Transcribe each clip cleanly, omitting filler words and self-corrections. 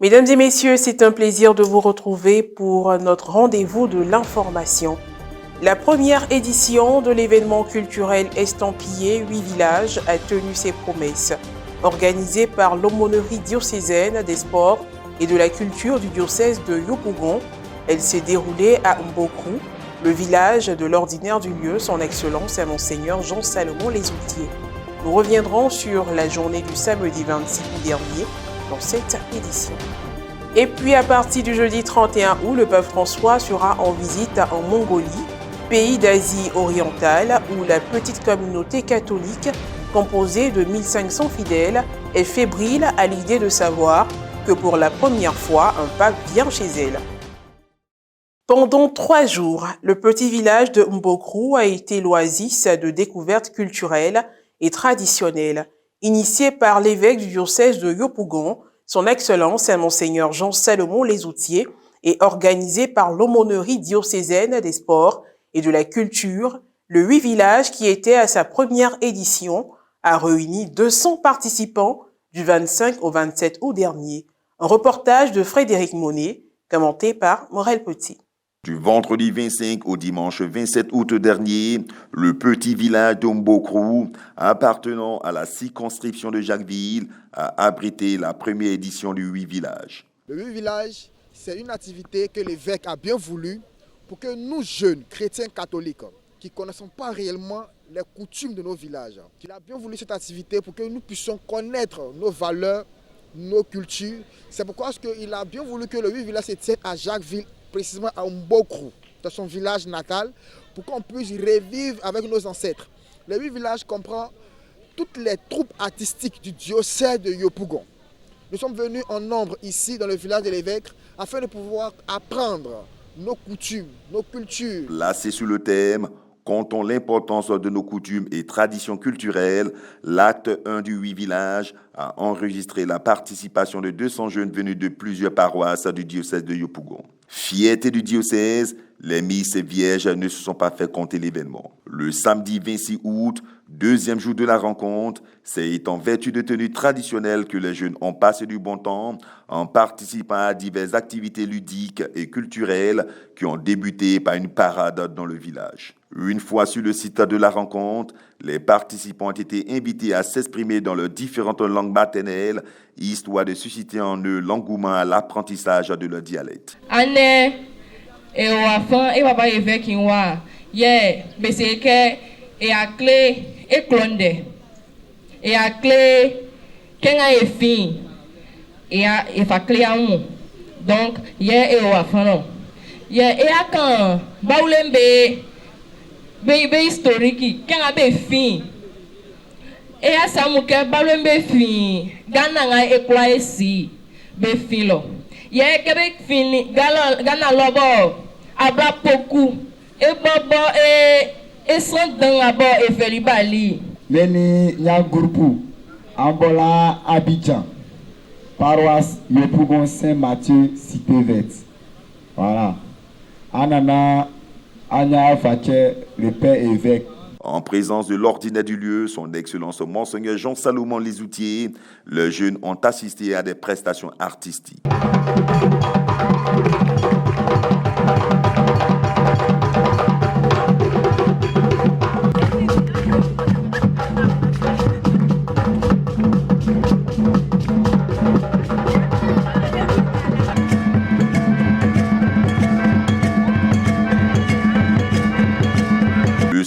Mesdames et messieurs, c'est un plaisir de vous retrouver pour notre rendez-vous de l'information. La première édition de l'événement culturel estampillé 8 villages a tenu ses promesses. Organisée par l'aumônerie diocésaine des sports et de la culture du diocèse de Yopougon, elle s'est déroulée à Mbokrou, le village de l'ordinaire du lieu, son Excellence et Monseigneur Jean-Salomon Lesoutier. Nous reviendrons sur la journée du samedi 26 août dernier dans cette édition. Et puis à partir du jeudi 31 août, le pape François sera en visite en Mongolie, pays d'Asie orientale où la petite communauté catholique, composée de 1500 fidèles, est fébrile à l'idée de savoir que pour la première fois, un pape vient chez elle. Pendant 3 jours, le petit village de Mbokrou a été l'oasis de découvertes culturelles et traditionnelles, initié par l'évêque du diocèse de Yopougon, son Excellence Monseigneur Jean-Salomon Lesoutier, et organisé par l'aumônerie diocésaine des sports et de la culture. Le 8 villages, qui était à sa première édition, a réuni 200 participants du 25 au 27 août dernier. Un reportage de Frédéric Monet, commenté par Morel Petit. Du vendredi 25 au dimanche 27 août dernier, le petit village d'Mbokrou, appartenant à la circonscription de Jacquesville, a abrité la première édition du 8 villages. Le 8 villages, c'est une activité que l'évêque a bien voulu pour que nous, jeunes chrétiens catholiques, qui ne connaissons pas réellement les coutumes de nos villages, qu'il a bien voulu cette activité pour que nous puissions connaître nos valeurs, nos cultures. C'est pourquoi il a bien voulu que le 8 villages se tienne à Jacquesville, précisément à Mbokrou, dans son village natal, pour qu'on puisse revivre avec nos ancêtres. Le 8 villages comprend toutes les troupes artistiques du diocèse de Yopougon. Nous sommes venus en nombre ici dans le village de l'évêque afin de pouvoir apprendre nos coutumes, nos cultures. Placé sous le thème « Comptons l'importance de nos coutumes et traditions culturelles », l'acte 1 du 8 villages a enregistré la participation de 200 jeunes venus de plusieurs paroisses du diocèse de Yopougon. Fierté du diocèse, les misses vierges ne se sont pas fait compter l'événement. Le samedi 26 août, deuxième jour de la rencontre, c'est en vertu de tenues traditionnelles que les jeunes ont passé du bon temps en participant à diverses activités ludiques et culturelles qui ont débuté par une parade dans le village. Une fois sur le site de la rencontre, les participants ont été invités à s'exprimer dans leurs différentes langues maternelles, histoire de susciter en eux l'engouement à l'apprentissage de leur dialecte. Donc, be historique quand a be fin et a samuke balon be fin gana nga ekwa esi be filo ye kebe fin gana lobo abla poku e bobo e son dan abo e feli bali leni nya groupe ambola Abidjan paroisse Yopougon Saint-Mathieu cité verte voilà anana Anya Fache, le père évêque. En présence de l'ordinaire du lieu, son Excellence Monseigneur Jean-Salomon Lesoutier, les jeunes ont assisté à des prestations artistiques.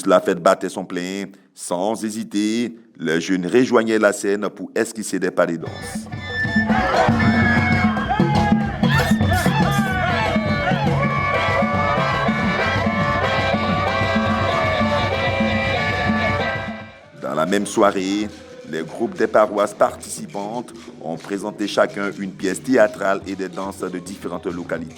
La fête battait son plein. Sans hésiter, les jeunes rejoignaient la scène pour esquisser des pas de danse. Dans la même soirée, les groupes des paroisses participantes ont présenté chacun une pièce théâtrale et des danses de différentes localités.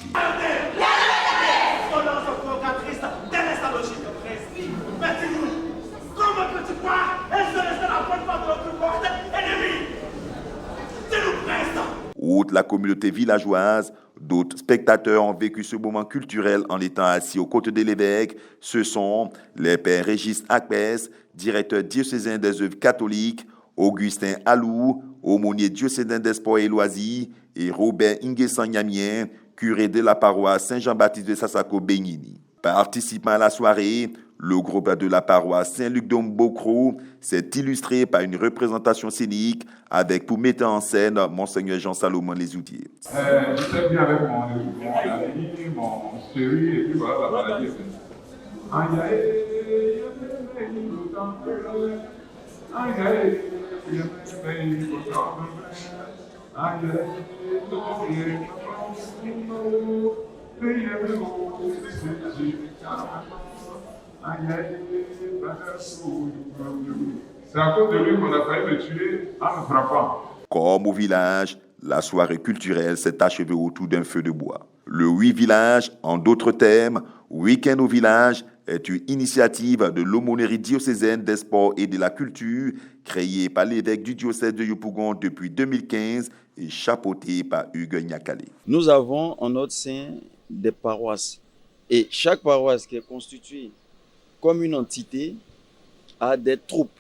Outre la communauté villageoise, d'autres spectateurs ont vécu ce moment culturel en étant assis aux côtés de l'évêque. Ce sont les pères Régis Akpès, directeur diocésain des œuvres catholiques, Augustin Alou, aumônier diocésain des sports et loisirs, et Robert Inguessan-Niamien, curé de la paroisse Saint-Jean-Baptiste de Sassako-Benini. Participant à la soirée, le groupe de la paroisse Saint-Luc-d'Ombocro s'est illustré par une représentation scénique avec pour mettre en scène Monseigneur Jean-Salomon Lesoutier. J'étais bien avec mon ami, mon chéri, et puis voilà, la maladie est venue. C'est à cause de lui qu'on a failli me tuer en me frappant. Comme au village, la soirée culturelle s'est achevée autour d'un feu de bois. Le 8 villages, en d'autres termes, Week-end au village, est une initiative de l'aumônerie diocésaine des sports et de la culture, créée par l'évêque du diocèse de Yopougon depuis 2015 et chapeautée par Hugues Nyakale. Nous avons en notre sein des paroisses. Et chaque paroisse qui est constituée comme une entité a des troupes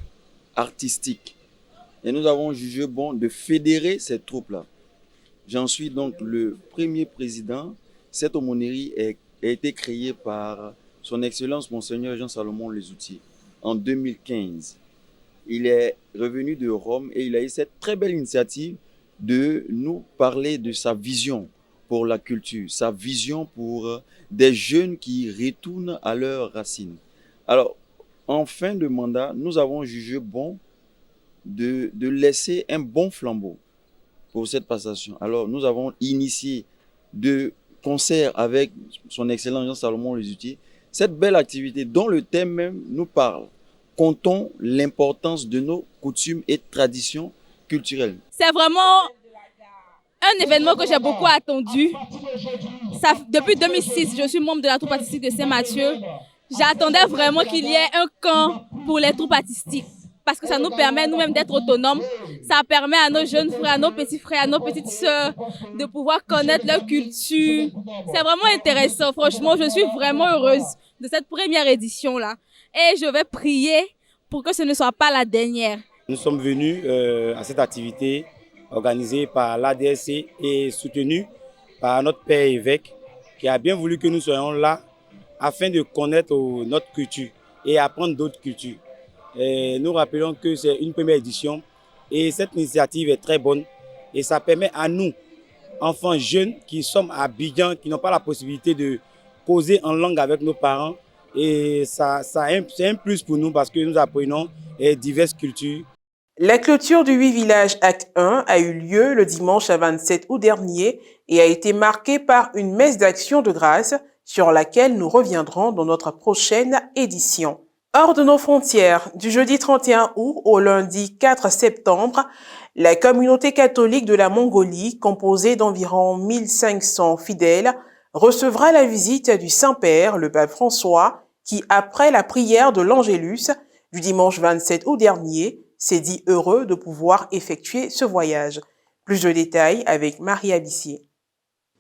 artistiques. Et nous avons jugé bon de fédérer ces troupes-là. J'en suis donc le premier président. Cette aumônerie a été créée par son Excellence Monseigneur Jean-Salomon Lesoutier en 2015. Il est revenu de Rome et il a eu cette très belle initiative de nous parler de sa vision pour la culture, sa vision pour des jeunes qui retournent à leurs racines. Alors, en fin de mandat, nous avons jugé bon de laisser un bon flambeau pour cette passation. Alors, nous avons initié de concert avec son Excellence Jean-Salomon Lesoutier cette belle activité dont le thème même nous parle. Comptons l'importance de nos coutumes et traditions culturelles. C'est vraiment un événement que j'ai beaucoup attendu. Depuis 2006, je suis membre de la troupe artistique de Saint-Mathieu. J'attendais vraiment qu'il y ait un camp pour les troupes artistiques parce que ça nous permet nous-mêmes d'être autonomes. Ça permet à nos jeunes frères, à nos petits frères, à nos petites sœurs de pouvoir connaître leur culture. C'est vraiment intéressant. Franchement, je suis vraiment heureuse de cette première édition-là. Et je vais prier pour que ce ne soit pas la dernière. Nous sommes venus à cette activité organisée par l'ADSC et soutenue par notre père évêque qui a bien voulu que nous soyons là afin de connaître notre culture et apprendre d'autres cultures. Et nous rappelons que c'est une première édition et cette initiative est très bonne et ça permet à nous, enfants jeunes qui sommes à Abidjan, qui n'ont pas la possibilité de causer en langue avec nos parents, et c'est un plus pour nous parce que nous apprenons diverses cultures. La clôture du 8 villages Acte 1 a eu lieu le dimanche 27 août dernier et a été marquée par une messe d'action de grâce sur laquelle nous reviendrons dans notre prochaine édition. Hors de nos frontières, du jeudi 31 août au lundi 4 septembre, la communauté catholique de la Mongolie, composée d'environ 1500 fidèles, recevra la visite du Saint-Père, le pape François, qui, après la prière de l'Angélus du dimanche 27 août dernier, s'est dit heureux de pouvoir effectuer ce voyage. Plus de détails avec Marie Abissier.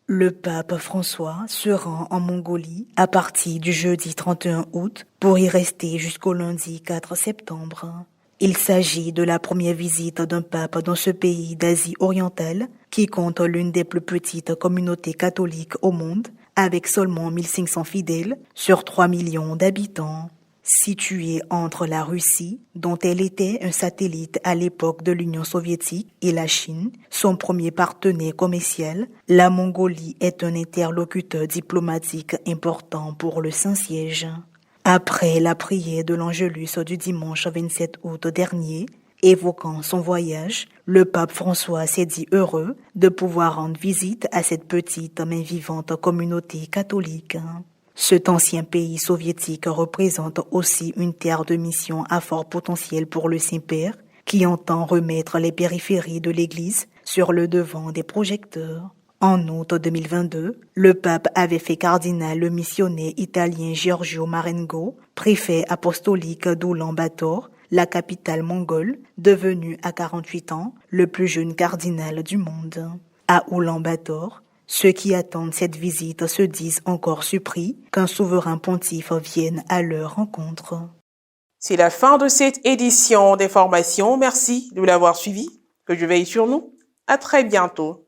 Le pape François se rend en Mongolie à partir du jeudi 31 août pour y rester jusqu'au lundi 4 septembre. Il s'agit de la première visite d'un pape dans ce pays d'Asie orientale qui compte l'une des plus petites communautés catholiques au monde avec seulement 1500 fidèles sur 3 millions d'habitants. Située entre la Russie, dont elle était un satellite à l'époque de l'Union soviétique, et la Chine, son premier partenaire commercial, la Mongolie est un interlocuteur diplomatique important pour le Saint-Siège. Après la prière de l'Angélus du dimanche 27 août dernier, évoquant son voyage, le pape François s'est dit heureux de pouvoir rendre visite à cette petite mais vivante communauté catholique. Cet ancien pays soviétique représente aussi une terre de mission à fort potentiel pour le Saint-Père, qui entend remettre les périphéries de l'Église sur le devant des projecteurs. En août 2022, le pape avait fait cardinal le missionnaire italien Giorgio Marengo, préfet apostolique d'Oulan-Bator, la capitale mongole, devenu à 48 ans le plus jeune cardinal du monde. À Oulan-Bator, ceux qui attendent cette visite se disent encore surpris qu'un souverain pontife vienne à leur rencontre. C'est la fin de cette édition d'information. Merci de l'avoir suivi. Que Dieu veille sur nous. À très bientôt.